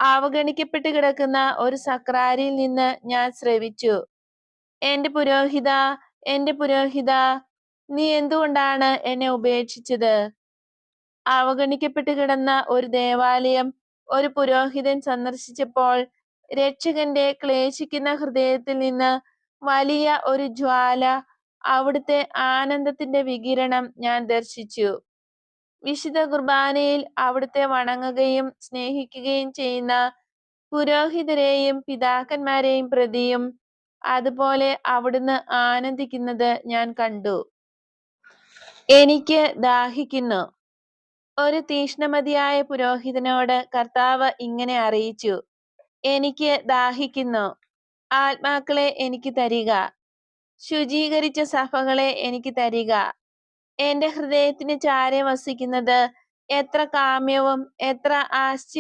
അവഗണിക്കപ്പെട്ട് കിടക്കുന്ന ഒരു സക്രാരിയിൽ നിന്ന് ഞാൻ ശ്രവിച്ചു. എന്റെ പുരോഹിതാ, എന്റെ പുരോഹിതാ, നീ എന്തുകൊണ്ടാണ് എന്നെ ഉപേക്ഷിച്ചത്? അവഗണിക്കപ്പെട്ട് കിടന്ന ഒരു ദേവാലയം ഒരു പുരോഹിതൻ സന്ദർശിച്ചപ്പോൾ രക്ഷകന്റെ ക്ലേശിക്കുന്ന ഹൃദയത്തിൽ നിന്ന് വലിയ ഒരു ജ്വാല, അവിടുത്തെ ആനന്ദത്തിന്റെ വികിരണം ഞാൻ ദർശിച്ചു. വിശുദ്ധ കുർബാനയിൽ അവിടുത്തെ വണങ്ങുകയും സ്നേഹിക്കുകയും ചെയ്യുന്ന പുരോഹിതരെയും പിതാക്കന്മാരെയും പ്രതിയും അതുപോലെ അവിടുന്ന് ആനന്ദിക്കുന്നത് ഞാൻ കണ്ടു. എനിക്ക് ദാഹിക്കുന്നു. ഒരു തീക്ഷ്ണമതിയായ പുരോഹിതനോട് കർത്താവ് ഇങ്ങനെ അറിയിച്ചു, എനിക്ക് ദാഹിക്കുന്നു. ആത്മാക്കളെ എനിക്ക് തരിക, ശുചീകരിച്ച സഭകളെ എനിക്ക് തരിക. എന്റെ ഹൃദയത്തിന് ചാരെ വസിക്കുന്നത് എത്ര കാമ്യവും എത്ര ആശ്ചര്യ